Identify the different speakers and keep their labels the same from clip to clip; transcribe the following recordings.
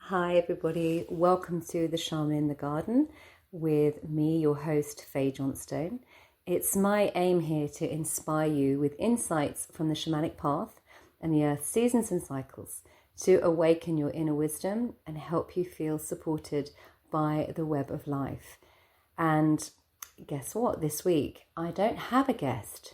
Speaker 1: Hi everybody, welcome to the Shaman in the Garden with me, your host Fay Johnstone. It's my aim here to inspire you with insights from the shamanic path and the earth's seasons and cycles to awaken your inner wisdom and help you feel supported by the web of life. And guess what? This week I don't have a guest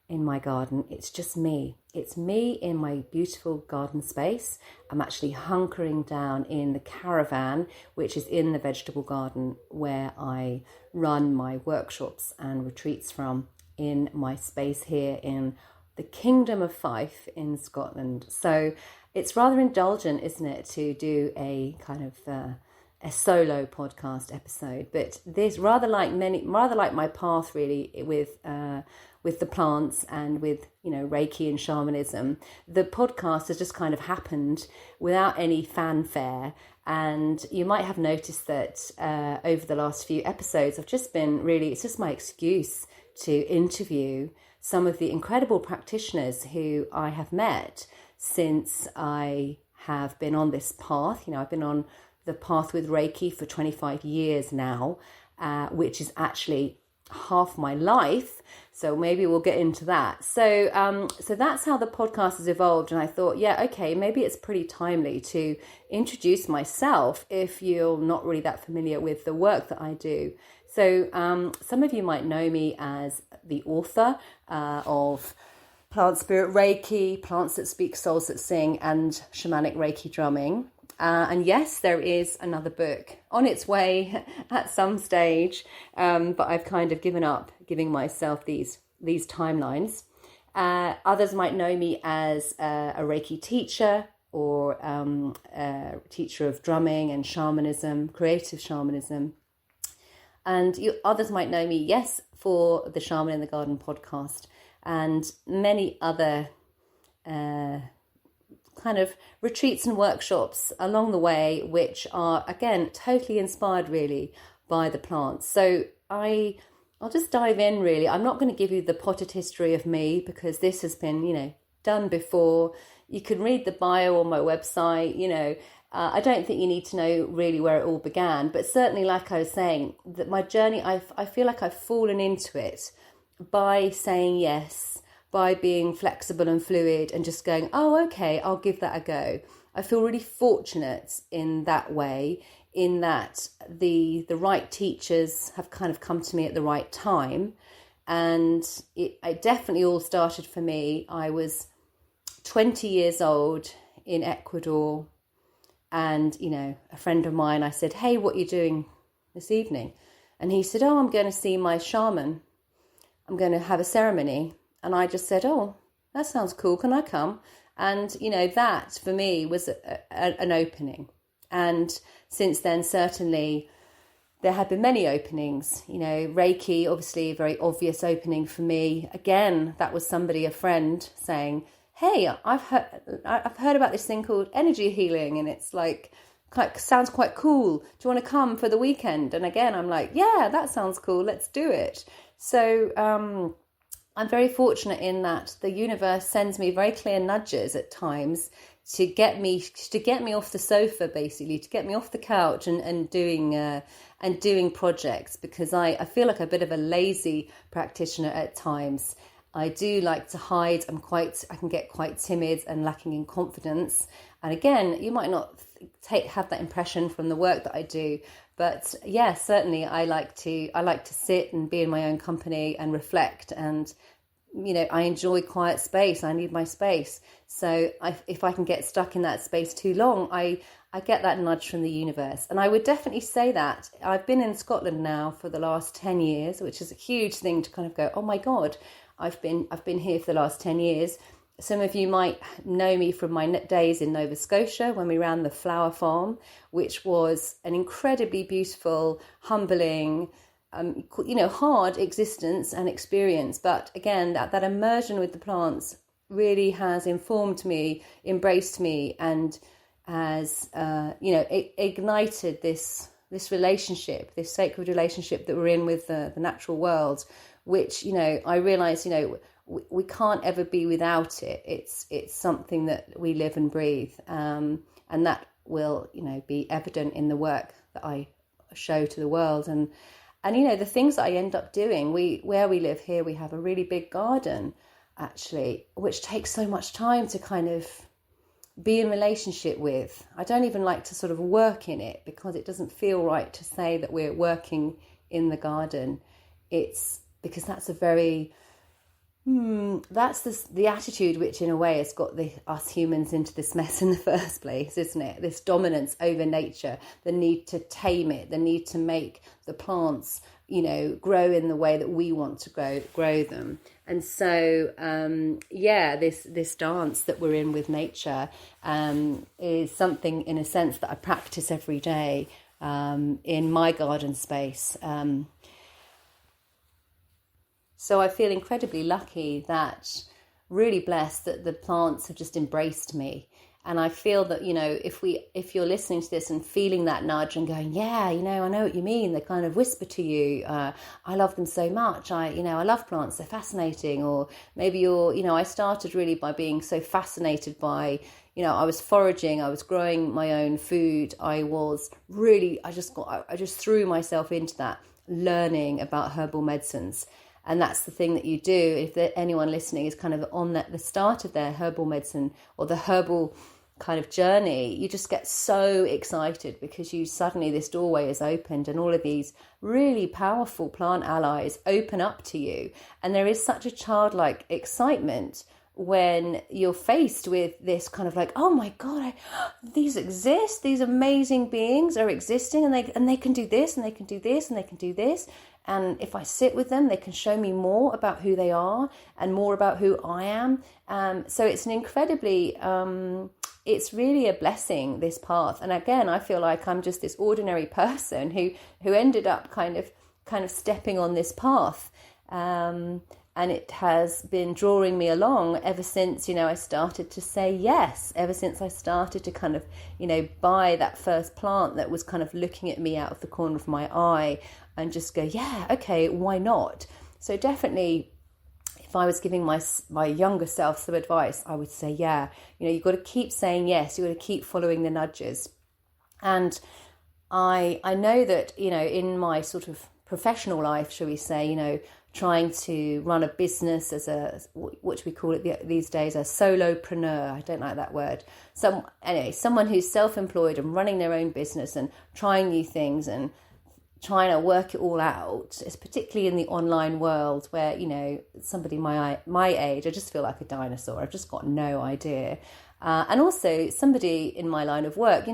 Speaker 1: in my garden. It's just me. It's me in my beautiful garden space. I'm actually hunkering down in the caravan, which is in the vegetable garden where I run my workshops and retreats from, in my space here in the Kingdom of Fife in Scotland. So it's rather indulgent, isn't it, to do a kind of a solo podcast episode, but this rather like my path really with the plants and with Reiki and shamanism. The podcast has just kind of happened without any fanfare, and you might have noticed that over the last few episodes it's just my excuse to interview some of the incredible practitioners who I have met since I have been on this path. I've been on the path with Reiki for 25 years now, which is actually half my life. So maybe we'll get into that. So that's how the podcast has evolved. And I thought, maybe it's pretty timely to introduce myself if you're not really that familiar with the work that I do. So some of you might know me as the author of Plant Spirit Reiki, Plants That Speak, Souls That Sing, and Shamanic Reiki Drumming. And yes, there is another book on its way at some stage, but I've kind of given up giving myself these timelines. Others might know me as a Reiki teacher or a teacher of drumming and shamanism, creative shamanism. And others might know me, yes, for the Shaman in the Garden podcast and many other kind of retreats and workshops along the way, which are, again, totally inspired really by the plants. So I'll just dive in really. I'm not going to give you the potted history of me because this has been, done before. You can read the bio on my website, I don't think you need to know really where it all began, but certainly, like I was saying, that my journey, I feel like I've fallen into it by saying yes, by being flexible and fluid and just going, oh, okay, I'll give that a go. I feel really fortunate in that way, in that the right teachers have kind of come to me at the right time. And it definitely all started for me. I was 20 years old in Ecuador, and, a friend of mine, I said, hey, what are you doing this evening? And he said, oh, I'm going to see my shaman. I'm going to have a ceremony. And I just said, oh, that sounds cool. Can I come? And, that for me was an opening. And since then, certainly, there have been many openings. Reiki, obviously, a very obvious opening for me. Again, that was a friend saying, hey, I've heard about this thing called energy healing. And it's sounds quite cool. Do you want to come for the weekend? And again, I'm like, yeah, that sounds cool. Let's do it. So, I'm very fortunate in that the universe sends me very clear nudges at times to get me off the sofa, basically, to get me off the couch and doing projects, because I feel like a bit of a lazy practitioner at times. I do like to hide. I can get quite timid and lacking in confidence. And again, you might not have that impression from the work that I do, but yeah, certainly I like to sit and be in my own company and reflect. And I enjoy quiet space. I need my space. So if I can get stuck in that space too long, I get that nudge from the universe. And I would definitely say that I've been in Scotland now for the last 10 years, which is a huge thing to kind of go, oh my God, I've been here for the last 10 years. Some of you might know me from my days in Nova Scotia when we ran the flower farm, which was an incredibly beautiful, humbling, hard existence and experience. But again, that immersion with the plants really has informed me, embraced me, and has, ignited this relationship, this sacred relationship that we're in with the natural world, which, I realize, we can't ever be without it. It's something that we live and breathe. And that will, be evident in the work that I show to the world. And the things that I end up doing, where we live here, we have a really big garden, actually, which takes so much time to kind of be in relationship with. I don't even like to sort of work in it, because it doesn't feel right to say that we're working in the garden. It's because that's a very that's the attitude which in a way has got us humans into this mess in the first place, isn't it? This dominance over nature, the need to tame it, the need to make the plants, grow in the way that we want to grow them. And so, this dance that we're in with nature is something, in a sense, that I practice every day in my garden space. So I feel incredibly lucky, really blessed that the plants have just embraced me. And I feel that, if you're listening to this and feeling that nudge and going, yeah, I know what you mean. They kind of whisper to you, I love them so much. I love plants. They're fascinating. Or maybe I started really by being so fascinated by, I was foraging, I was growing my own food. I just threw myself into that, learning about herbal medicines. And that's the thing that you do. If anyone listening is kind of on the start of their herbal medicine or the herbal kind of journey, you just get so excited because this doorway is opened and all of these really powerful plant allies open up to you. And there is such a childlike excitement when you're faced with this kind of like, oh my God, these exist, these amazing beings are existing, and they can do this, and they can do this, and they can do this. And if I sit with them, they can show me more about who they are and more about who I am. So it's an incredibly, it's really a blessing, this path. And again, I feel like I'm just this ordinary person who ended up kind of stepping on this path. And it has been drawing me along ever since, I started to say yes, ever since I started to kind of, buy that first plant that was kind of looking at me out of the corner of my eye and just go, yeah, okay, why not? So definitely, if I was giving my younger self some advice, I would say, yeah, you've got to keep saying yes, you've got to keep following the nudges. And I know that, in my sort of professional life, shall we say, trying to run a business as what we call it these days, a solopreneur. I don't like that word. Someone who's self-employed and running their own business and trying new things and trying to work it all out. It's particularly in the online world where, somebody my age, I just feel like a dinosaur. I've just got no idea. And also somebody in my line of work,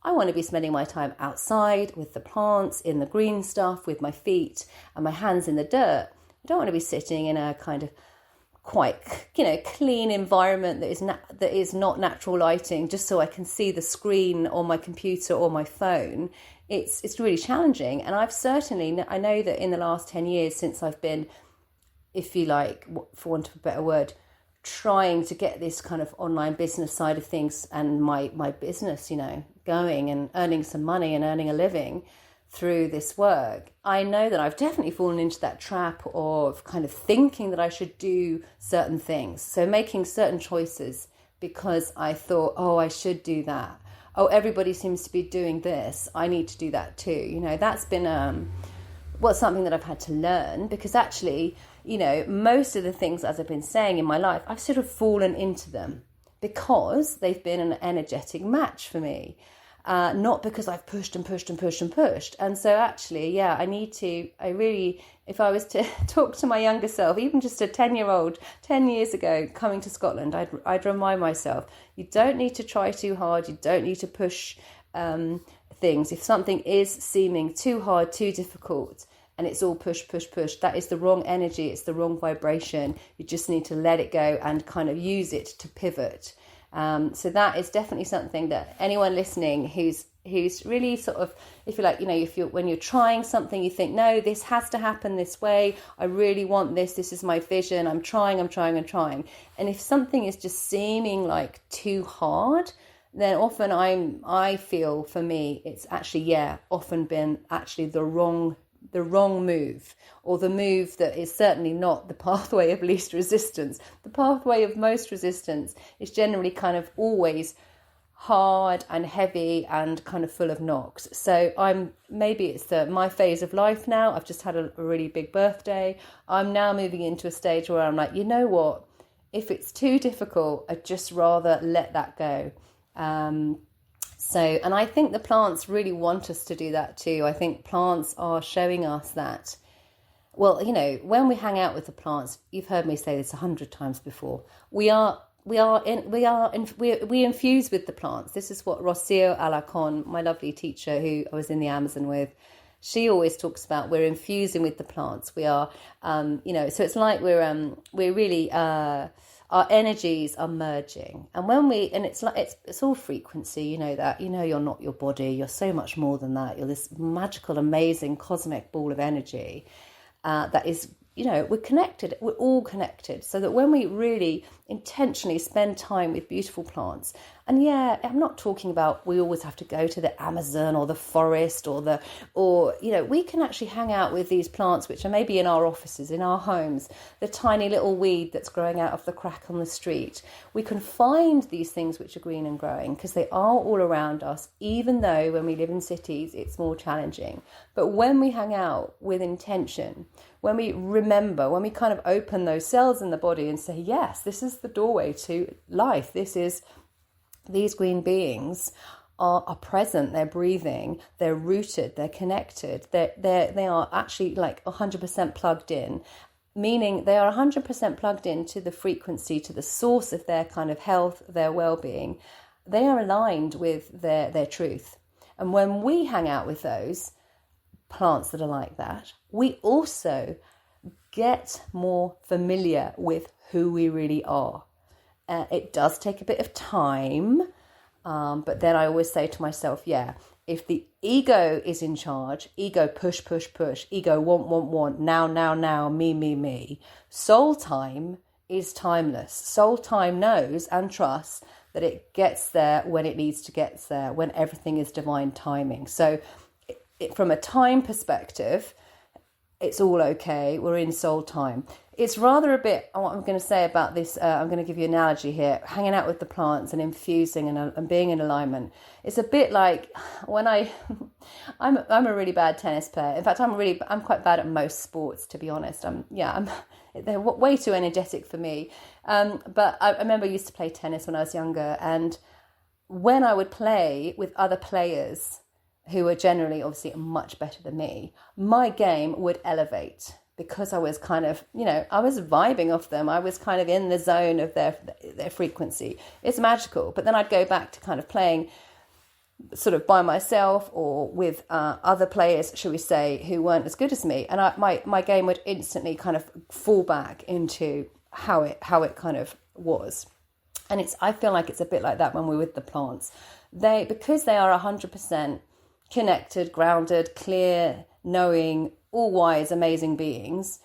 Speaker 1: I want to be spending my time outside with the plants, in the green stuff, with my feet and my hands in the dirt. I don't want to be sitting in a kind of quite, clean environment that is not natural lighting, just so I can see the screen on my computer or my phone. It's really challenging. And I know that in the last 10 years since I've been, if you like, for want of a better word, trying to get this kind of online business side of things and my business, going and earning some money and earning a living through this work, I know that I've definitely fallen into that trap of kind of thinking that I should do certain things. So making certain choices because I thought, oh, I should do that. Oh, everybody seems to be doing this. I need to do that too. That's been something that I've had to learn, because actually, most of the things, as I've been saying in my life, I've sort of fallen into them because they've been an energetic match for me, not because I've pushed and pushed and pushed and pushed. And so actually, yeah, if I was to talk to my younger self, even just a 10-year-old, 10 years ago, coming to Scotland, I'd remind myself, you don't need to try too hard. You don't need to push things. If something is seeming too hard, too difficult, and it's all push, push, push, that is the wrong energy. It's the wrong vibration. You just need to let it go and kind of use it to pivot. So that is definitely something that anyone listening who's really sort of, if you like, when you're trying something, you think, no, this has to happen this way. I really want this. This is my vision. I'm trying. And if something is just seeming like too hard, then often I feel, for me, it's actually, often been actually the wrong move, or the move that is certainly not the pathway of least resistance. The pathway of most resistance is generally kind of always hard and heavy and kind of full of knocks. So maybe it's my phase of life now. I've just had a really big birthday. I'm now moving into a stage where I'm like, you know what? If it's too difficult, I'd just rather let that go. And I think the plants really want us to do that too. I think plants are showing us that. Well, you know, when we hang out with the plants, you've heard me say this 100 times before. We infuse with the plants. This is what Rocio Alacon, my lovely teacher who I was in the Amazon with, she always talks about. We're infusing with the plants. We are, so it's like we're really, our energies are merging. And it's all frequency, you know that. You know you're not your body. You're so much more than that. You're this magical, amazing, cosmic ball of energy that is, we're connected. We're all connected. So that when we really intentionally spend time with beautiful plants, and I'm not talking about we always have to go to the Amazon or the forest or we can actually hang out with these plants which are maybe in our offices, in our homes, the tiny little weed that's growing out of the crack on the street. We can find these things which are green and growing because they are all around us, even though when we live in cities, it's more challenging. But when we hang out with intention, when we remember, when we kind of open those cells in the body and say, yes, this is the doorway to life. These green beings are present, they're breathing, they're rooted, they're connected, they are actually like 100% plugged in, meaning they are 100% plugged into the frequency, to the source of their kind of health, their well-being. They are aligned with their truth. And when we hang out with those plants that are like that, we also get more familiar with who we really are. It does take a bit of time, but then I always say to myself, if the ego is in charge, ego push, ego want, now, me. Soul time is timeless. Soul time knows and trusts that it gets there when it needs to get there, when everything is divine timing. So from a time perspective, it's all okay. We're in soul time. It's rather a bit, what I'm going to say about this, I'm going to give you an analogy here, hanging out with the plants and infusing and being in alignment. It's a bit like when I'm a really bad tennis player. In fact, I'm quite bad at most sports, to be honest. They're way too energetic for me. But I remember I used to play tennis when I was younger. And when I would play with other players who were generally obviously much better than me, my game would elevate because I was kind of, I was vibing off them. I was kind of in the zone of their frequency. It's magical. But then I'd go back to kind of playing sort of by myself or with other players, shall we say, who weren't as good as me. And my game would instantly kind of fall back into how it kind of was. And I feel like it's a bit like that when we're with the plants. Because they are 100% connected, grounded, clear, knowing, all-wise, amazing beings,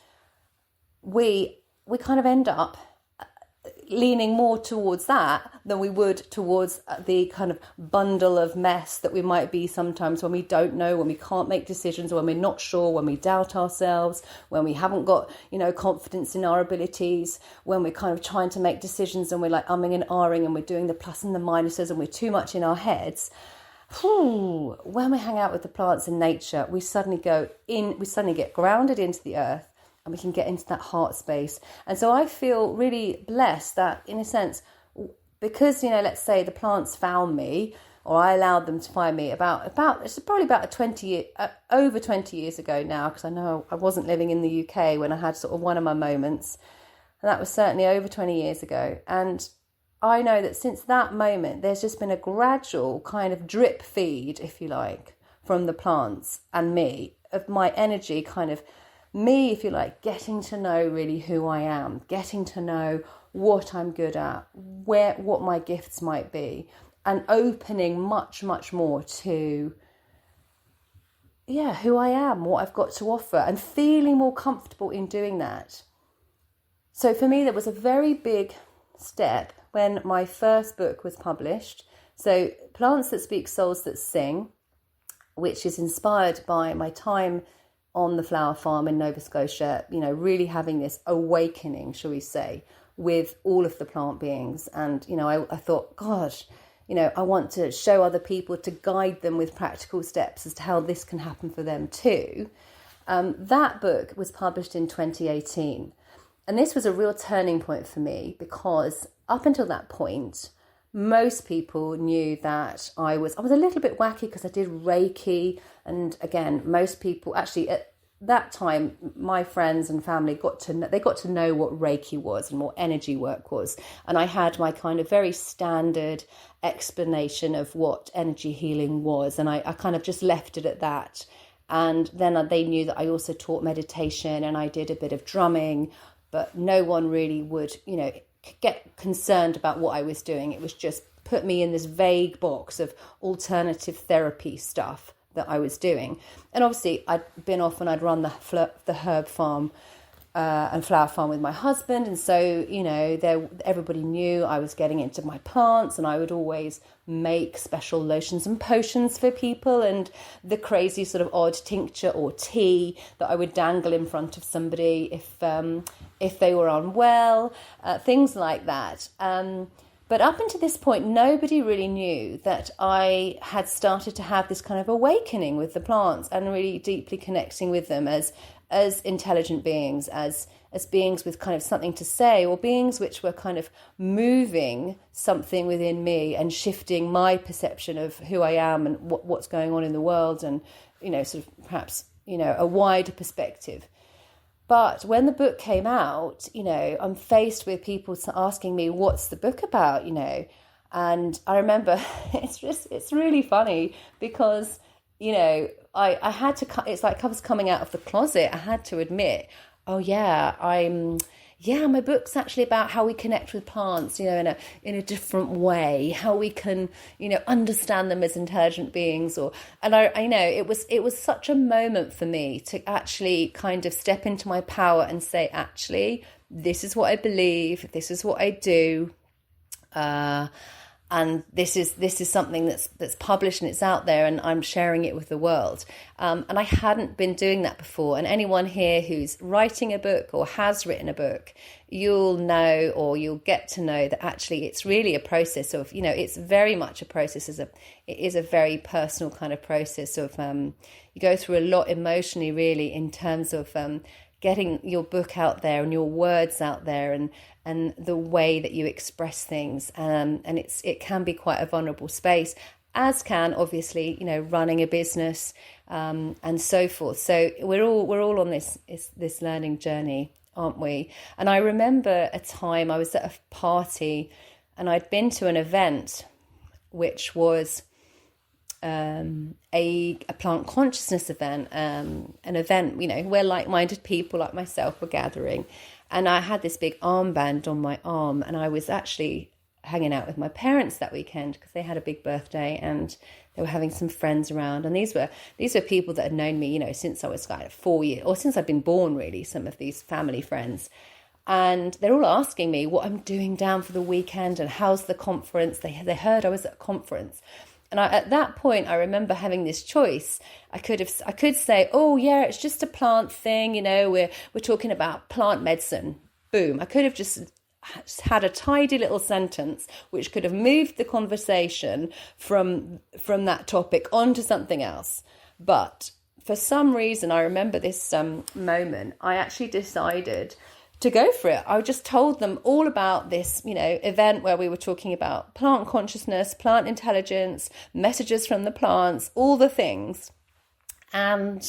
Speaker 1: we kind of end up leaning more towards that than we would towards the kind of bundle of mess that we might be sometimes when we don't know, when we can't make decisions, when we're not sure, when we doubt ourselves, when we haven't got, confidence in our abilities, when we're kind of trying to make decisions and we're like umming and ahhing and we're doing the plus and the minuses and we're too much in our heads. When we hang out with the plants in nature, we suddenly get grounded into the earth and we can get into that heart space. And so I feel really blessed that, in a sense, because, let's say the plants found me, or I allowed them to find me it's probably about over 20 years ago now, because I know I wasn't living in the UK when I had sort of one of my moments. And that was certainly over 20 years ago. And I know that since that moment, there's just been a gradual kind of drip feed, if you like, from the plants and me, of my energy, kind of me, if you like, getting to know really who I am, getting to know what I'm good at, what my gifts might be, and opening much, much more to, who I am, what I've got to offer, and feeling more comfortable in doing that. So for me, there was a very big step when my first book was published. So Plants That Speak, Souls That Sing, which is inspired by my time on the flower farm in Nova Scotia, really having this awakening, shall we say, with all of the plant beings. And, I thought, gosh, I want to show other people, to guide them with practical steps as to how this can happen for them too. That book was published in 2018. And this was a real turning point for me, because up until that point, most people knew that I was a little bit wacky because I did Reiki. And again, most people actually at that time, my friends and family got to know what Reiki was and what energy work was. And I had my kind of very standard explanation of what energy healing was. And I kind of just left it at that. And then they knew that I also taught meditation and I did a bit of drumming, but no one really would, get concerned about what I was doing. It was just put me in this vague box of alternative therapy stuff that I was doing. And obviously I'd been off and I'd run the herb farm and flower farm with my husband. And so, everybody knew I was getting into my plants, and I would always make special lotions and potions for people, and the crazy sort of odd tincture or tea that I would dangle in front of somebody if they were unwell, things like that. But up until this point, nobody really knew that I had started to have this kind of awakening with the plants and really deeply connecting with them as intelligent beings, as beings with kind of something to say, or beings which were kind of moving something within me and shifting my perception of who I am and what's going on in the world, and, sort of perhaps, a wider perspective. But when the book came out, I'm faced with people asking me, what's the book about, And I remember it's really funny because, I had to, it's like I was coming out of the closet. I had to admit, my book's actually about how we connect with plants, in a different way, how we can, understand them as intelligent beings. And I know it was such a moment for me to actually kind of step into my power and say, actually, this is what I believe, this is what I do. And this is something that's published and it's out there, and I'm sharing it with the world. And I hadn't been doing that before. And anyone here who's writing a book or has written a book, you'll know, or you'll get to know, that actually it's really a process of, it's very much a process. It is a very personal kind of process of, you go through a lot emotionally, really, in terms of getting your book out there and your words out there, and the way that you express things. And it can be quite a vulnerable space, as can obviously, running a business and so forth. So we're all on this learning journey, aren't we? And I remember a time I was at a party and I'd been to an event which was a plant consciousness event, an event, where like-minded people like myself were gathering. And I had this big armband on my arm, and I was actually hanging out with my parents that weekend because they had a big birthday and they were having some friends around. And these were people that had known me, since I was like 4 years, or since I'd been born, really, some of these family friends. And they're all asking me what I'm doing down for the weekend and how's the conference. They heard I was at a conference. And at that point, I remember having this choice. I could say, oh yeah, it's just a plant thing, we're talking about plant medicine. Boom. I could have just had a tidy little sentence which could have moved the conversation from that topic onto something else. But for some reason, I remember this moment, I actually decided to go for it. I just told them all about this, event where we were talking about plant consciousness, plant intelligence, messages from the plants, all the things. And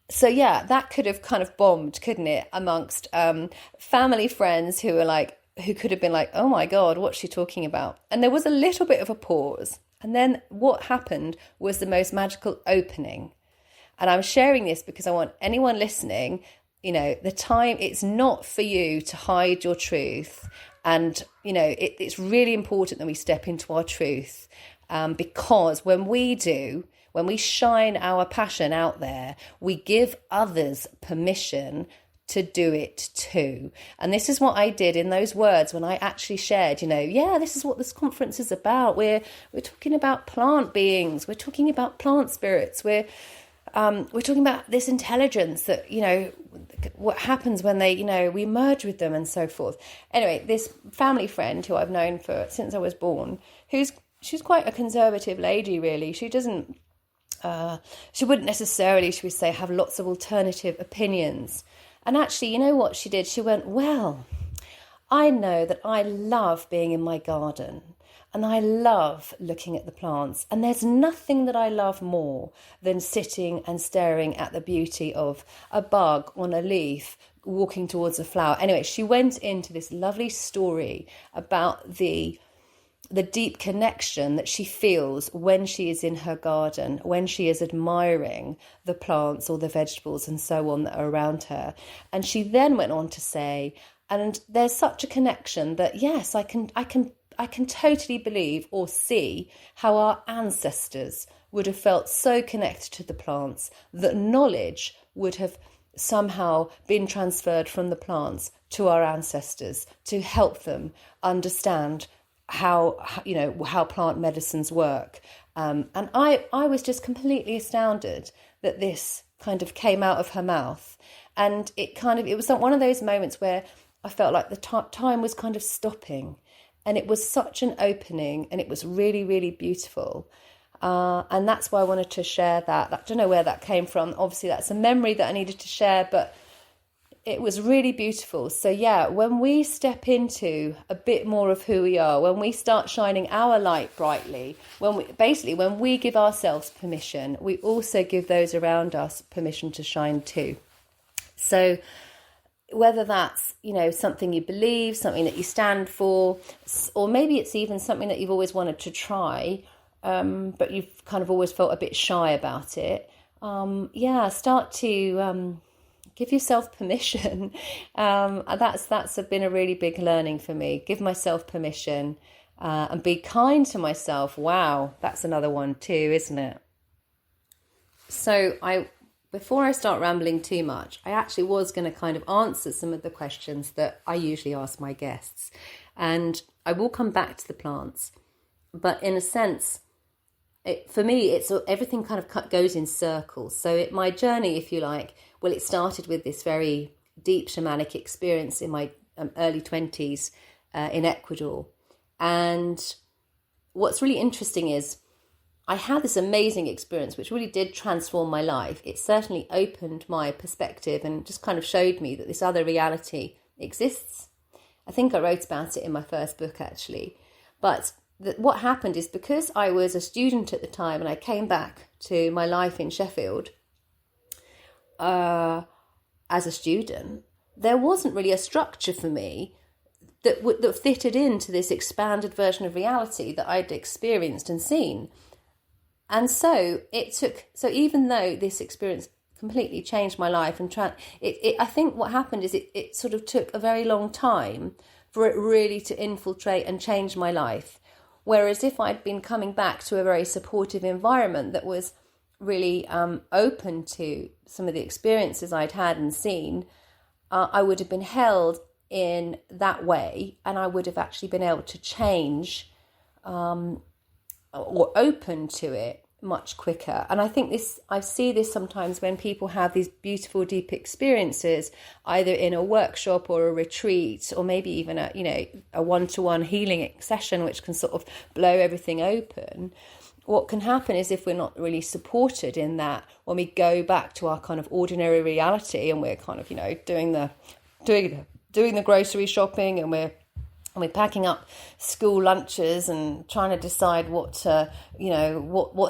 Speaker 1: so, yeah, that could have kind of bombed, couldn't it? Amongst family friends who could have been like, oh my God, what's she talking about? And there was a little bit of a pause. And then what happened was the most magical opening. And I'm sharing this because I want anyone listening, the time, it's not for you to hide your truth. And, it's really important that we step into our truth, because when we shine our passion out there, we give others permission to do it too. And this is what I did in those words when I actually shared, this is what this conference is about. We're talking about plant beings. We're talking about plant spirits. we're talking about this intelligence that, what happens when they, we merge with them and so forth. Anyway, this family friend who I've known since I was born, she's quite a conservative lady, really. She doesn't, she wouldn't necessarily, should we say, have lots of alternative opinions. And actually, you know what she did? She went, well, I know that I love being in my garden and I love looking at the plants. And there's nothing that I love more than sitting and staring at the beauty of a bug on a leaf walking towards a flower. Anyway, she went into this lovely story about the deep connection that she feels when she is in her garden, when she is admiring the plants or the vegetables and so on that are around her. And she then went on to say, and there's such a connection that, yes, I can totally believe or see how our ancestors would have felt so connected to the plants that knowledge would have somehow been transferred from the plants to our ancestors to help them understand how plant medicines work. And I was just completely astounded that this kind of came out of her mouth. And it was one of those moments where I felt like the time was kind of stopping. And it was such an opening, and it was really, really beautiful. And that's why I wanted to share that. I don't know where that came from. Obviously, that's a memory that I needed to share, but it was really beautiful. So yeah, when we step into a bit more of who we are, when we start shining our light brightly, when we give ourselves permission, we also give those around us permission to shine too. So whether that's, something you believe, something that you stand for, or maybe it's even something that you've always wanted to try, but you've kind of always felt a bit shy about it. Start to give yourself permission. That's been a really big learning for me. Give myself permission and be kind to myself. Wow, that's another one too, isn't it? So before I start rambling too much, I actually was going to kind of answer some of the questions that I usually ask my guests. And I will come back to the plants. But in a sense, for me, it's everything kind of goes in circles. So my journey, if you like, well, it started with this very deep shamanic experience in my early 20s in Ecuador. And what's really interesting is I had this amazing experience which really did transform my life. It certainly opened my perspective and just kind of showed me that this other reality exists. I think I wrote about it in my first book, actually. But what happened is, because I was a student at the time and I came back to my life in Sheffield, as a student, there wasn't really a structure for me that fitted into this expanded version of reality that I'd experienced and seen. And so even though this experience completely changed my life and I think what happened is it sort of took a very long time for it really to infiltrate and change my life. Whereas if I'd been coming back to a very supportive environment that was really open to some of the experiences I'd had and seen, I would have been held in that way, and I would have actually been able to change or open to it much quicker. And I think I see this sometimes when people have these beautiful deep experiences, either in a workshop or a retreat, or maybe even a one-to-one healing session, which can sort of blow everything open. What can happen is, if we're not really supported in that, when we go back to our kind of ordinary reality and we're kind of doing the grocery shopping, and we're packing up school lunches and trying to decide what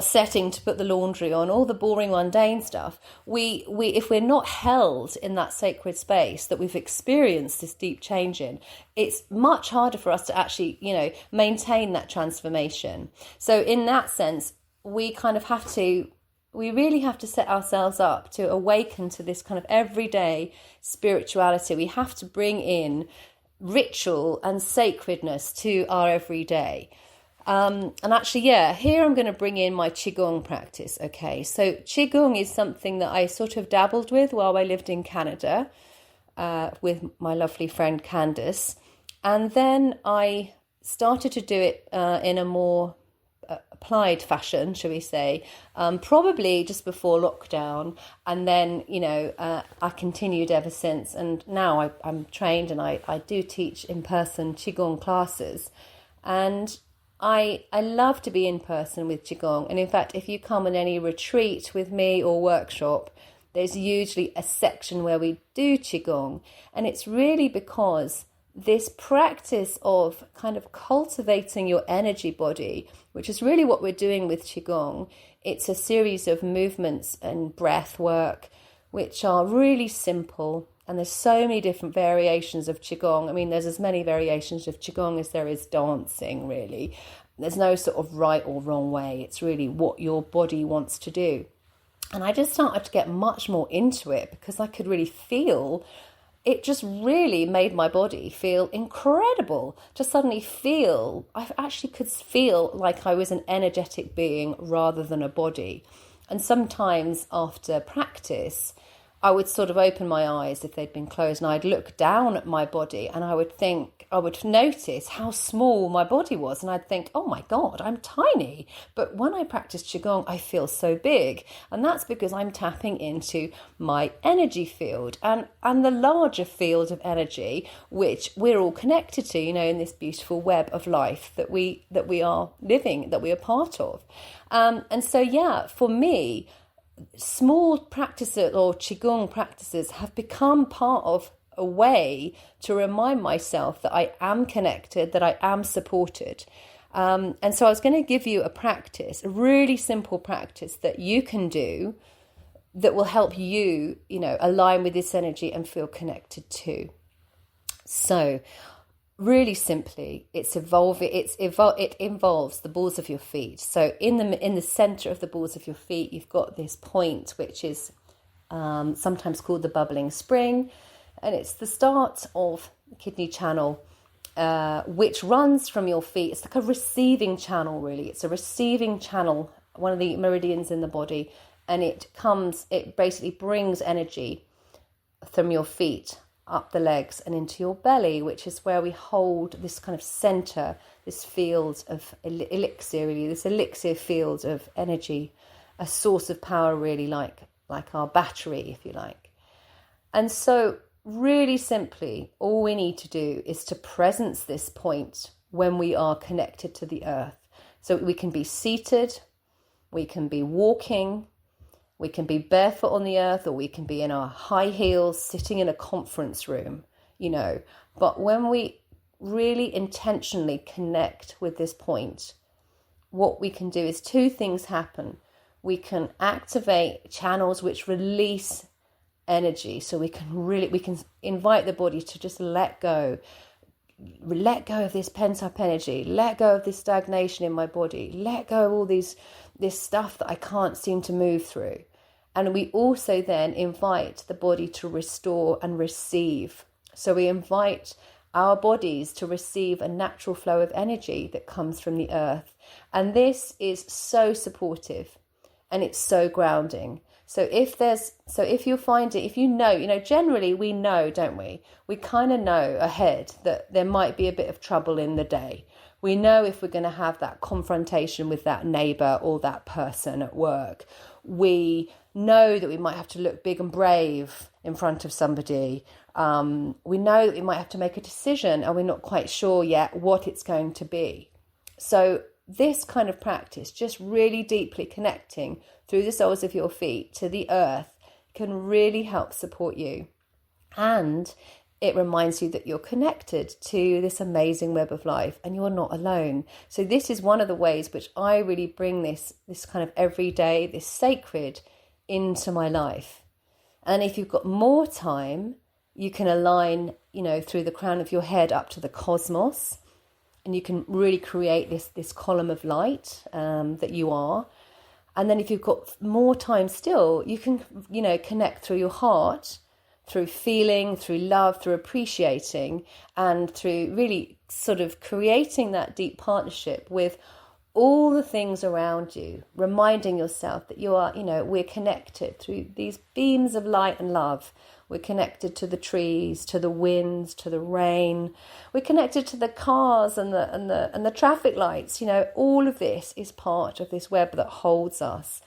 Speaker 1: setting to put the laundry on, all the boring mundane stuff. We if we're not held in that sacred space that we've experienced this deep change in, it's much harder for us to actually maintain that transformation. So in that sense, we really have to set ourselves up to awaken to this kind of everyday spirituality. We have to bring in ritual and sacredness to our everyday. And actually, here I'm going to bring in my Qigong practice. Okay, so Qigong is something that I sort of dabbled with while I lived in Canada with my lovely friend Candice. And then I started to do it in a more applied fashion, shall we say, probably just before lockdown. And then, I continued ever since. And now I'm trained, and I do teach in-person Qigong classes. And I love to be in person with Qigong. And in fact, if you come on any retreat with me or workshop, there's usually a section where we do Qigong. And it's really because this practice of kind of cultivating your energy body, which is really what we're doing with Qigong. It's a series of movements and breath work, which are really simple. And there's so many different variations of Qigong. I mean, there's as many variations of Qigong as there is dancing, really. There's no sort of right or wrong way. It's really what your body wants to do. And I just started to get much more into it because I could really feel, it just really made my body feel incredible. Just suddenly I actually could feel like I was an energetic being rather than a body. And sometimes after practice, I would sort of open my eyes if they'd been closed, and I'd look down at my body, and I would notice how small my body was, and I'd think, oh my God, I'm tiny. But when I practice Qigong, I feel so big. And that's because I'm tapping into my energy field and the larger field of energy, which we're all connected to, in this beautiful web of life that we are living, that we are part of. And so, for me, small practices or Qigong practices have become part of a way to remind myself that I am connected, that I am supported. And so I was going to give you a really simple practice that you can do that will help you, align with this energy and feel connected too. So really simply, it involves the balls of your feet. So in the center of the balls of your feet, you've got this point, which is sometimes called the bubbling spring, and it's the start of the kidney channel, which runs from your feet. It's like a receiving channel, really. It's a receiving channel, one of the meridians in the body, and it basically brings energy from your feet up the legs and into your belly, which is where we hold this kind of center, this field of elixir, really, this elixir field of energy, a source of power, really, like our battery, if you like. And so really simply, all we need to do is to presence this point when we are connected to the earth. So we can be seated, we can be walking, we can be barefoot on the earth, or we can be in our high heels sitting in a conference room, But when we really intentionally connect with this point, what we can do is two things happen. We can activate channels which release energy. So we can invite the body to just let go of this pent up energy, let go of this stagnation in my body, let go of all this stuff that I can't seem to move through. And we also then invite the body to restore and receive. So we invite our bodies to receive a natural flow of energy that comes from the earth. And this is so supportive and it's so grounding. So if you find it, if generally we know, don't we? We kind of know ahead that there might be a bit of trouble in the day. We know if we're going to have that confrontation with that neighbour or that person at work. We know that we might have to look big and brave in front of somebody. We know that we might have to make a decision and we're not quite sure yet what it's going to be. So this kind of practice, just really deeply connecting through the soles of your feet to the earth, can really help support you. And it reminds you that you're connected to this amazing web of life and you're not alone. So this is one of the ways which I really bring this kind of everyday, this sacred into my life. And if you've got more time, you can align, through the crown of your head up to the cosmos. And you can really create this column of light that you are. And then if you've got more time still, you can, connect through your heart, through feeling, through love, through appreciating, and through really sort of creating that deep partnership with all the things around you, reminding yourself that you are, we're connected through these beams of light and love. We're connected to the trees, to the winds, to the rain. We're connected to the cars and the traffic lights. All of this is part of this web that holds us.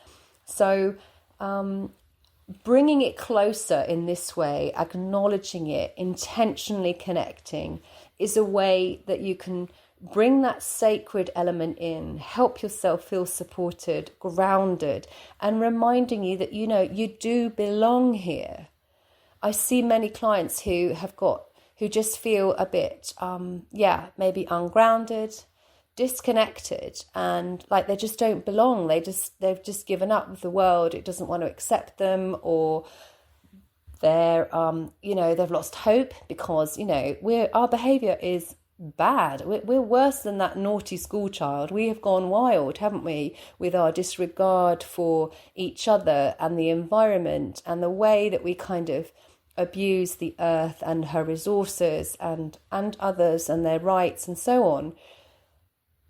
Speaker 1: So bringing it closer in this way, acknowledging it, intentionally connecting, is a way that you can bring that sacred element in, help yourself feel supported, grounded, and reminding you that, you do belong here. I see many clients who just feel a bit, maybe ungrounded, disconnected, and like they just don't belong. They've just given up with the world. It doesn't want to accept them, or they've lost hope because, our behavior is bad. We're worse than that naughty school child. We have gone wild, haven't we, with our disregard for each other and the environment, and the way that we kind of abuse the earth and her resources and others and their rights and so on.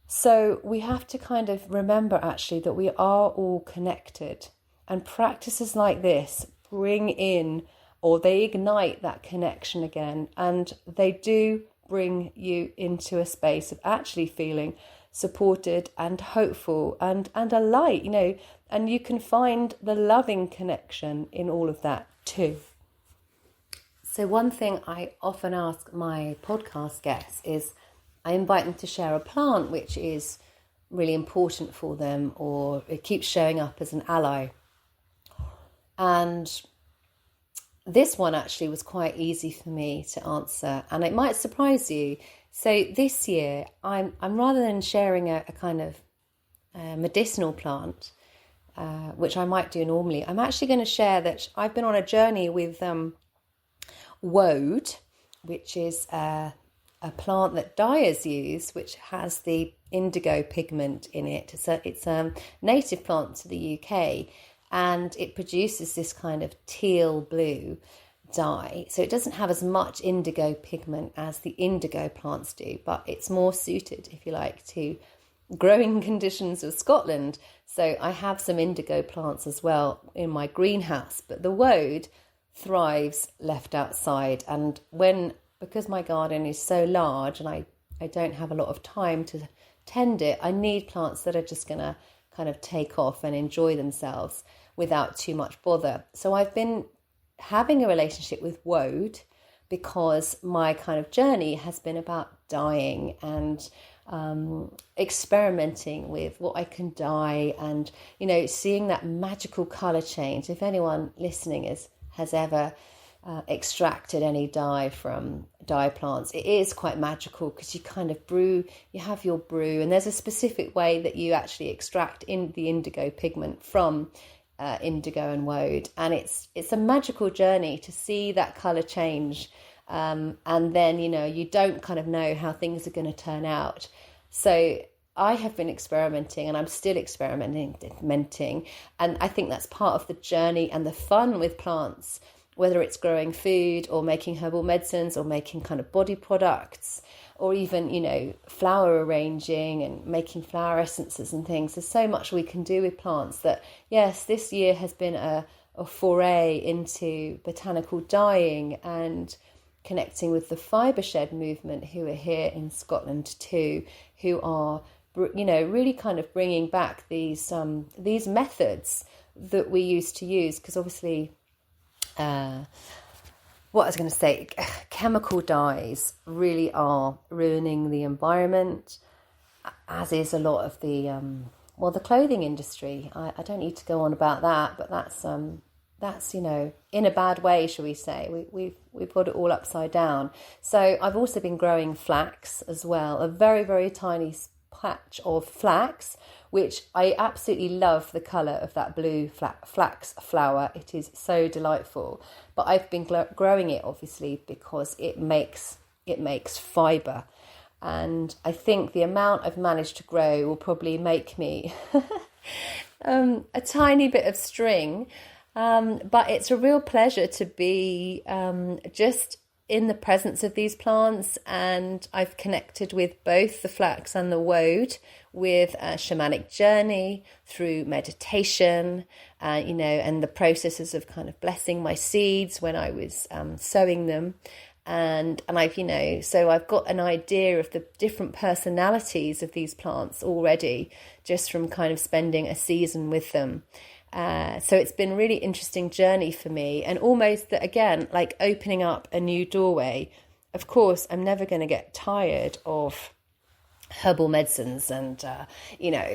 Speaker 1: So we have to kind of remember actually that we are all connected, and practices like this bring in, or they ignite that connection again, and they do bring you into a space of actually feeling supported and hopeful and a light, and you can find the loving connection in all of that too. So one thing I often ask my podcast guests is I invite them to share a plant which is really important for them, or it keeps showing up as an ally. And this one actually was quite easy for me to answer, and it might surprise you. So this year, I'm rather than sharing a kind of medicinal plant, which I might do normally, I'm actually going to share that I've been on a journey with woad, which is a plant that dyers use, which has the indigo pigment in it. It's a native plant to the UK, and it produces this kind of teal blue dye. So it doesn't have as much indigo pigment as the indigo plants do, but it's more suited, if you like, to growing conditions of Scotland. So I have some indigo plants as well in my greenhouse, but the woad thrives left outside. And because my garden is so large and I don't have a lot of time to tend it, I need plants that are just going to kind of take off and enjoy themselves without too much bother. So I've been having a relationship with woad because my kind of journey has been about dyeing and experimenting with what I can dye, and seeing that magical colour change. If anyone listening has ever extracted any dye from dye plants, it is quite magical, because you kind of have your brew, and there's a specific way that you actually extract in the indigo pigment from indigo and woad, and it's a magical journey to see that colour change, and then you don't kind of know how things are going to turn out. So I have been experimenting, and I'm still experimenting, and I think that's part of the journey and the fun with plants, whether it's growing food or making herbal medicines or making kind of body products, or even, flower arranging and making flower essences and things. There's so much we can do with plants that, yes, this year has been a foray into botanical dyeing and connecting with the fibre shed movement, who are here in Scotland too, who are, really kind of bringing back these methods that we used to use, because obviously, what I was going to say, chemical dyes really are ruining the environment, as is a lot of the clothing industry. I don't need to go on about that, but that's in a bad way, shall we say. We've got it all upside down. So I've also been growing flax as well, a very, very tiny patch of flax, which I absolutely love the colour of that blue flax flower. It is so delightful. But I've been growing it obviously because it makes fibre. And I think the amount I've managed to grow will probably make me a tiny bit of string. But it's a real pleasure to be just in the presence of these plants, and I've connected with both the flax and the woad with a shamanic journey through meditation, and the processes of kind of blessing my seeds when I was sowing them. And I've, so I've got an idea of the different personalities of these plants already, just from kind of spending a season with them. So it's been a really interesting journey for me, and almost that, again, like opening up a new doorway. Of course, I'm never going to get tired of herbal medicines and,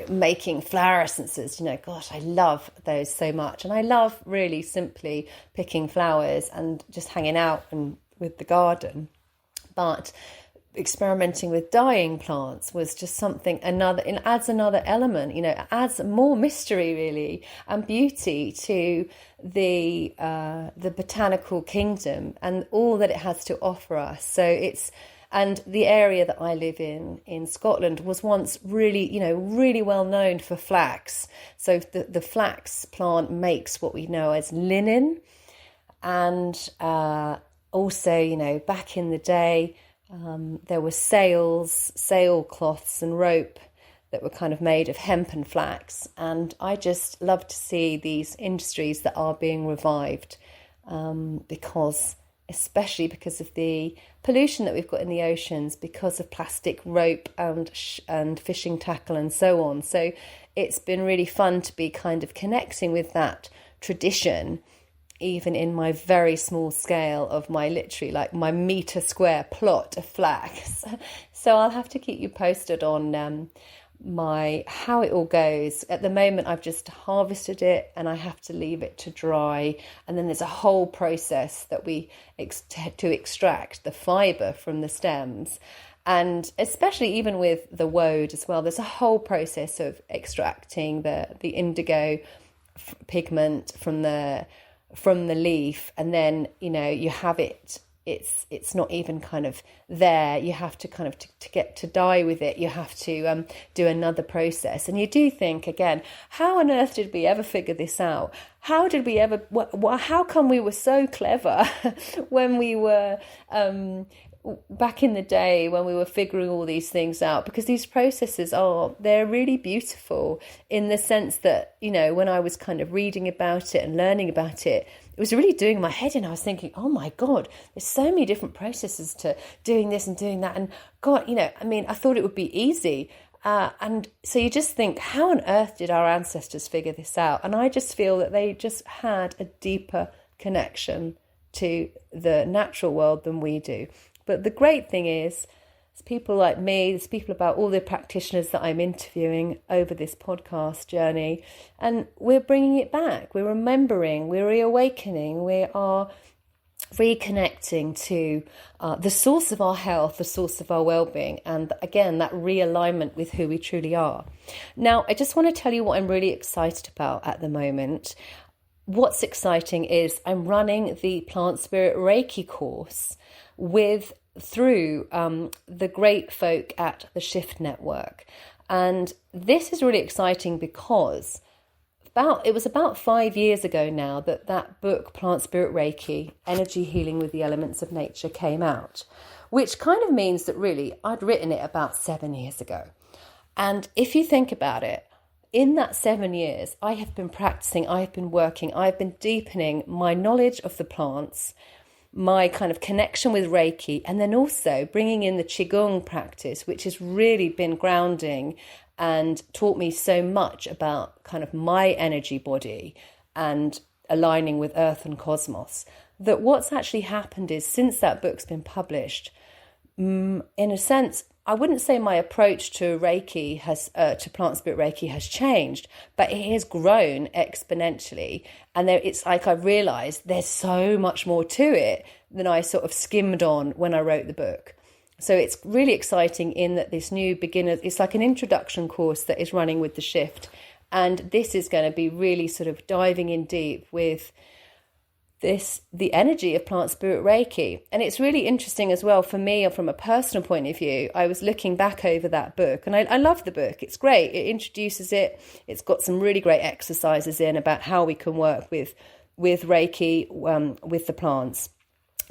Speaker 1: making flower essences. Gosh, I love those so much. And I love really simply picking flowers and just hanging out and with the garden. But experimenting with dyeing plants was just something it adds another element, it adds more mystery really and beauty to the botanical kingdom and all that it has to offer us. And the area that I live in Scotland was once really, really well known for flax. So the flax plant makes what we know as linen. And also, back in the day, there were sailcloths and rope that were kind of made of hemp and flax. And I just love to see these industries that are being revived, especially because of the pollution that we've got in the oceans, because of plastic rope and fishing tackle and so on. So it's been really fun to be kind of connecting with that tradition, even in my very small scale of my metre square plot of flax. So I'll have to keep you posted on how it all goes. At the moment, I've just harvested it and I have to leave it to dry. And then there's a whole process that to extract the fibre from the stems. And especially even with the woad as well, there's a whole process of extracting the indigo pigment from the leaf, and then you have it's not even kind of there. You have to kind of to get to dye with it, you have to do another process. And you do think again, how on earth did we ever figure this out? How did we ever how come we were so clever when we were back in the day, when we were figuring all these things out? Because these processes they're really beautiful in the sense that, when I was kind of reading about it and learning about it, it was really doing my head in. I was thinking, oh my God, there's so many different processes to doing this and doing that. And God, I thought it would be easy. And so you just think, how on earth did our ancestors figure this out? And I just feel that they just had a deeper connection to the natural world than we do. But the great thing is, there's people like me, there's people about all the practitioners that I'm interviewing over this podcast journey, and we're bringing it back. We're remembering, we're reawakening, we are reconnecting to the source of our health, the source of our well-being, and again, that realignment with who we truly are. Now, I just want to tell you what I'm really excited about at the moment. What's exciting is I'm running the Plant Spirit Reiki course through the great folk at the Shift Network. And this is really exciting because it was about 5 years ago now that book, Plant Spirit Reiki, Energy Healing with the Elements of Nature, came out, which kind of means that really I'd written it about 7 years ago. And if you think about it, in that 7 years, I have been practicing, I've been working, I've been deepening my knowledge of the plants, my kind of connection with Reiki, and then also bringing in the Qigong practice, which has really been grounding and taught me so much about kind of my energy body and aligning with Earth and cosmos, that what's actually happened is, since that book's been published, in a sense, I wouldn't say my approach to Reiki to Plant Spirit Reiki has changed, but it has grown exponentially. And it's like I've realised there's so much more to it than I sort of skimmed on when I wrote the book. So it's really exciting in that this new beginner, it's like an introduction course that is running with the Shift. And this is going to be really sort of diving in deep with the energy of Plant Spirit Reiki. And it's really interesting as well for me, from a personal point of view. I was looking back over that book, and I love the book. It's great. It introduces it. It's got some really great exercises in about how we can work with Reiki, with the plants.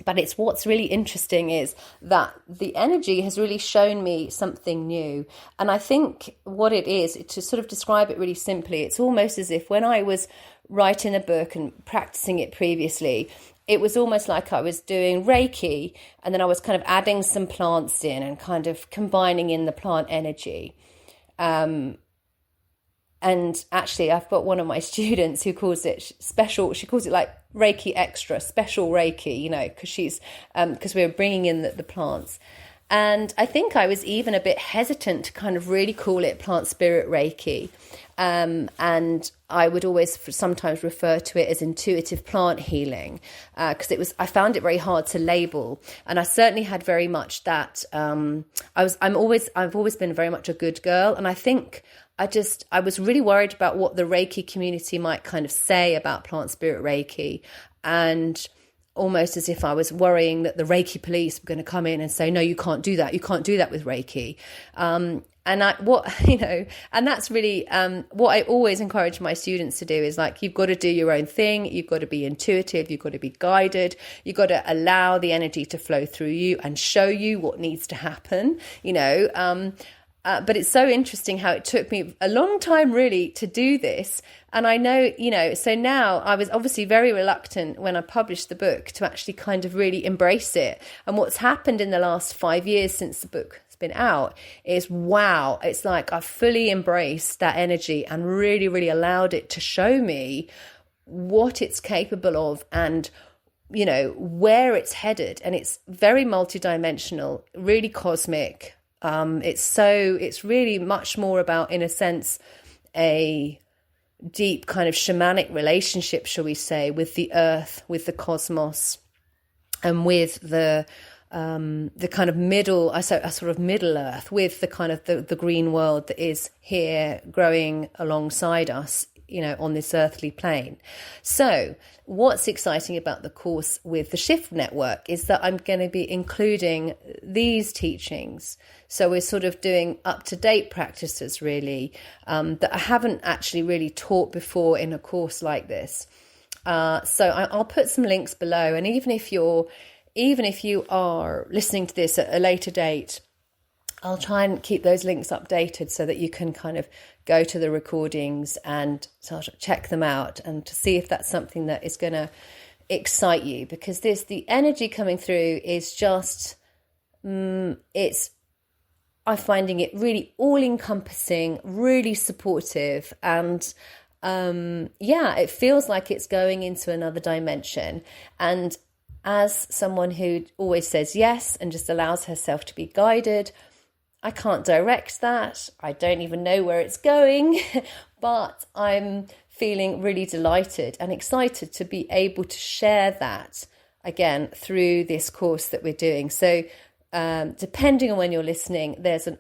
Speaker 1: But it's what's really interesting is that the energy has really shown me something new. And I think what it is, to sort of describe it really simply, it's almost as if when I was writing a book and practicing it previously, it was almost like I was doing Reiki, and then I was kind of adding some plants in and kind of combining in the plant energy. And actually, I've got one of my students who calls it special. She calls it like Reiki extra, special Reiki, you know, because we're bringing in the plants. And I think I was even a bit hesitant to kind of really call it plant spirit Reiki. And I would always sometimes refer to it as intuitive plant healing, because I found it very hard to label. And I certainly had very much that, I've always been very much a good girl. And I think I was really worried about what the Reiki community might kind of say about plant spirit Reiki, and almost as if I was worrying that the Reiki police were going to come in and say, no, you can't do that. You can't do that with Reiki. And that's really what I always encourage my students to do is like, you've got to do your own thing. You've got to be intuitive. You've got to be guided. You've got to allow the energy to flow through you and show you what needs to happen, but it's so interesting how it took me a long time really to do this. And I know, so now I was obviously very reluctant when I published the book to actually kind of really embrace it. And what's happened in the last 5 years since the book has been out is, wow, it's like I fully embraced that energy and really, really allowed it to show me what it's capable of and where it's headed. And it's very multidimensional, really cosmic. It's really much more about, in a sense, a deep kind of shamanic relationship, shall we say, with the earth, with the cosmos, and with the kind of middle, a sort of middle earth, with the kind of the green world that is here growing alongside us, on this earthly plane. So what's exciting about the course with the Shift Network is that I'm going to be including these teachings. So we're sort of doing up-to-date practices, really, that I haven't actually really taught before in a course like this. So I'll put some links below. And even if you are listening to this at a later date, I'll try and keep those links updated so that you can kind of go to the recordings and sort of check them out and to see if that's something that is going to excite you, because the energy coming through is just, I'm finding it really all encompassing, really supportive. And it feels like it's going into another dimension. And as someone who always says yes and just allows herself to be guided, I can't direct that. I don't even know where it's going, but I'm feeling really delighted and excited to be able to share that again through this course that we're doing. So depending on when you're listening, there's an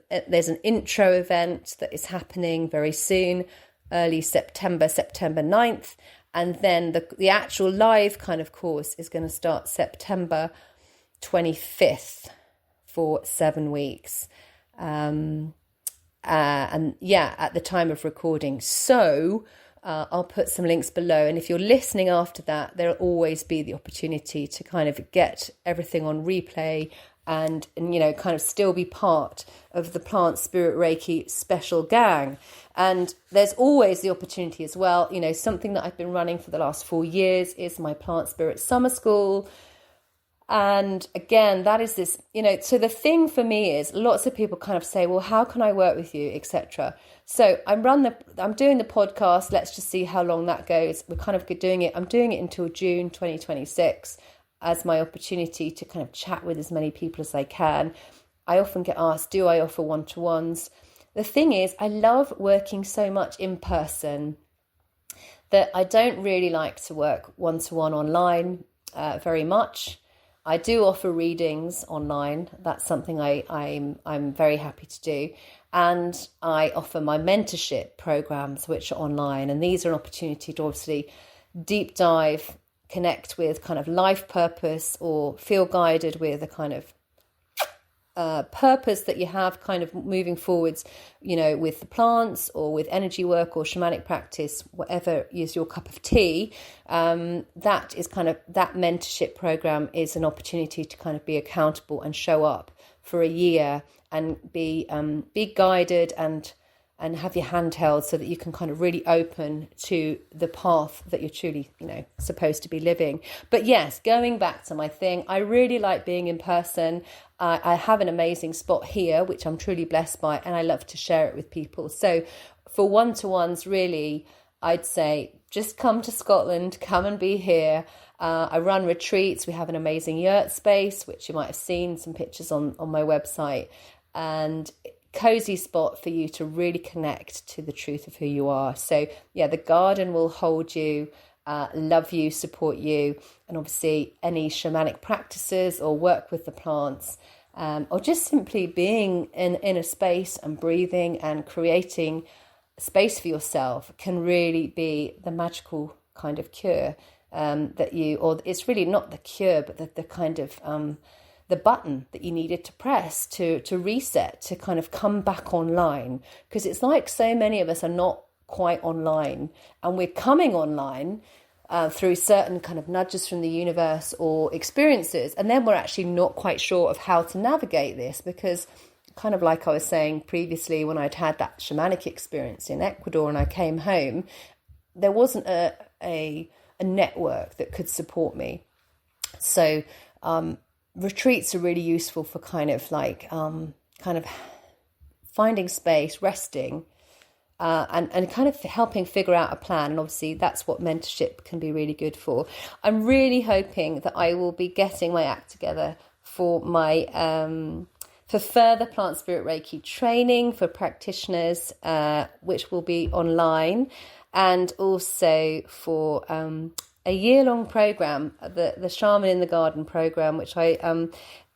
Speaker 1: intro event that is happening very soon, early September 9th. And then the actual live kind of course is going to start September 25th for 7 weeks. At the time of recording. So I'll put some links below. And if you're listening after that, there'll always be the opportunity to kind of get everything on replay and kind of still be part of the Plant Spirit Reiki special gang. And there's always the opportunity as well. Something that I've been running for the last 4 years is my Plant Spirit Summer School. And again, that is this, so the thing for me is lots of people kind of say, well, how can I work with you, etc. So I'm doing the podcast. Let's just see how long that goes. We're kind of doing it. I'm doing it until June 2026 as my opportunity to kind of chat with as many people as I can. I often get asked, do I offer one-to-ones? The thing is, I love working so much in person that I don't really like to work one-to-one online very much. I do offer readings online. That's something I'm very happy to do. And I offer my mentorship programs, which are online. And these are an opportunity to obviously deep dive, connect with kind of life purpose, or feel guided with a kind of purpose that you have kind of moving forwards, with the plants or with energy work or shamanic practice, whatever is your cup of tea, that is kind of, that mentorship program is an opportunity to kind of be accountable and show up for a year and be guided and have your hand held so that you can kind of really open to the path that you're truly, supposed to be living. But yes, going back to my thing, I really like being in person. I have an amazing spot here, which I'm truly blessed by, and I love to share it with people. So for one-to-ones, really, I'd say just come to Scotland, come and be here. I run retreats. We have an amazing yurt space, which you might have seen some pictures on my website, and cozy spot for you to really connect to the truth of who you are. So yeah, the garden will hold you, love you, support you, and obviously any shamanic practices or work with the plants, or just simply being in a space and breathing and creating space for yourself can really be the magical kind of cure or it's really not the cure, but the kind of the button that you needed to press to reset, to kind of come back online. Because it's like so many of us are not quite online, and we're coming online through certain kind of nudges from the universe or experiences, and then we're actually not quite sure of how to navigate this, because kind of like I was saying previously, when I'd had that shamanic experience in Ecuador and I came home, there wasn't a network that could support me. So retreats are really useful for kind of finding space, resting, and kind of helping figure out a plan. And obviously that's what mentorship can be really good for. I'm really hoping that I will be getting my act together for my for further plant spirit Reiki training for practitioners, which will be online, and also for a year-long program, the Shaman in the Garden program, which I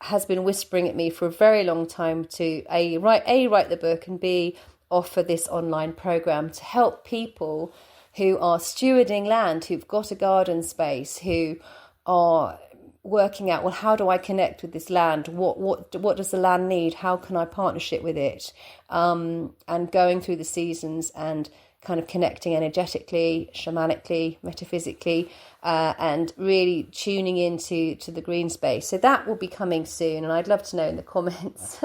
Speaker 1: has been whispering at me for a very long time to write the book, and B, offer this online program to help people who are stewarding land, who've got a garden space, who are working out, well, how do I connect with this land? What does the land need? How can I partnership with it? And going through the seasons and kind of connecting energetically, shamanically, metaphysically, and really tuning into the green space. So that will be coming soon, and I'd love to know in the comments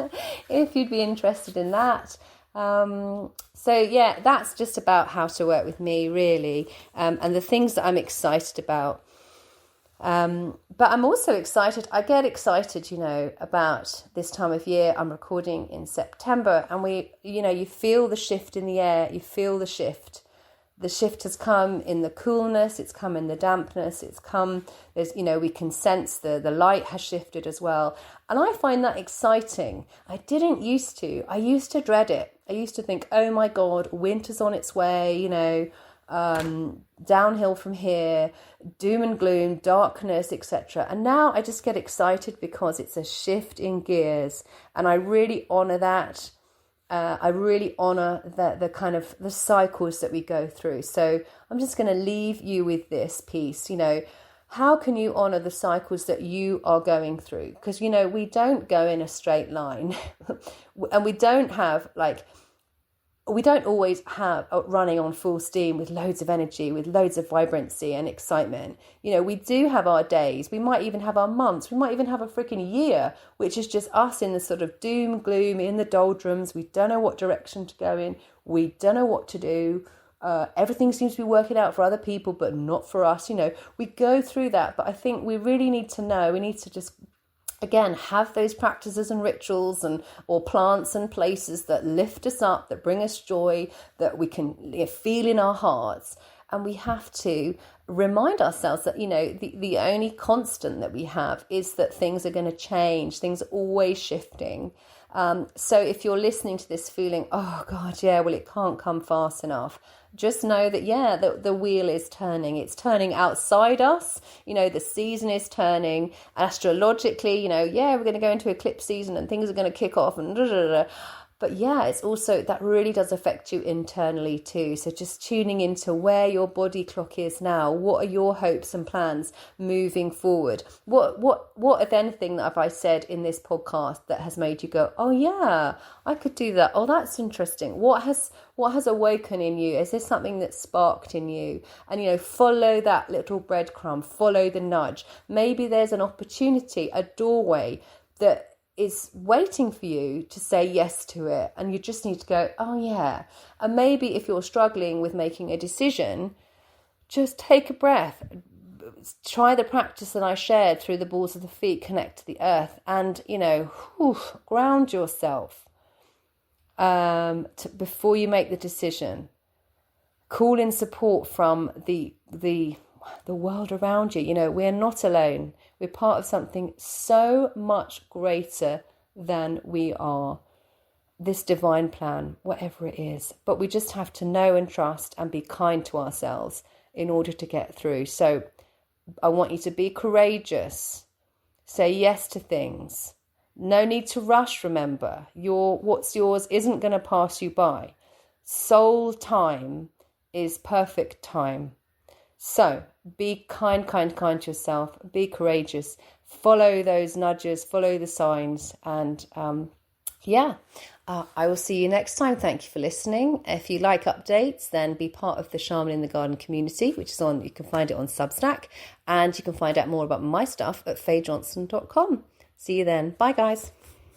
Speaker 1: if you'd be interested in that. So yeah, that's just about how to work with me, really, and the things that I'm excited about. But I'm also excited. I get excited, about this time of year. I'm recording in September, and you feel the shift in the air. You feel the shift. The shift has come in the coolness. It's come in the dampness. It's come, we can sense the light has shifted as well. And I find that exciting. I didn't used to. I used to dread it. I used to think, oh my God, winter's on its way, downhill from here, doom and gloom, darkness, etc. And now I just get excited because it's a shift in gears, and I really honor that. I really honor the kind of the cycles that we go through. So I'm just going to leave you with this piece. How can you honor the cycles that you are going through? Because we don't go in a straight line, and we don't always have running on full steam with loads of energy, with loads of vibrancy and excitement. We do have our days. We might even have our months. We might even have a freaking year, which is just us in the sort of doom, gloom, in the doldrums. We don't know what direction to go in. We don't know what to do. Everything seems to be working out for other people, but not for us. We go through that. But I think we really need to know. We need to just, again, have those practices and rituals or plants and places that lift us up, that bring us joy, that we can feel in our hearts. And we have to remind ourselves that, the only constant that we have is that things are going to change. Things are always shifting. So if you're listening to this feeling, oh God, yeah, well, it can't come fast enough, just know that, the wheel is turning. It's turning outside us. The season is turning astrologically, we're going to go into eclipse season and things are going to kick off and But yeah, it's also, that really does affect you internally too. So just tuning into where your body clock is now. What are your hopes and plans moving forward? What if anything, that have I said in this podcast that has made you go, oh yeah, I could do that. Oh, that's interesting. What has awoken in you? Is there something that sparked in you? And, follow that little breadcrumb, follow the nudge. Maybe there's an opportunity, a doorway that is waiting for you to say yes to it, and you just need to go, oh yeah. And maybe if you're struggling with making a decision, just take a breath, try the practice that I shared through the balls of the feet, connect to the earth, and ground yourself before you make the decision. Call in support from the world around you. We're not alone. We're part of something so much greater than we are. This divine plan, whatever it is. But we just have to know and trust and be kind to ourselves in order to get through. So I want you to be courageous. Say yes to things. No need to rush, remember. What's yours isn't going to pass you by. Soul time is perfect time. So be kind to yourself, be courageous, follow those nudges, follow the signs, and I will see you next time. Thank you for listening. If you like updates, then be part of the Shaman in the Garden community, which is you can find it on Substack, and you can find out more about my stuff at fayjohnston.com. See you then. Bye guys.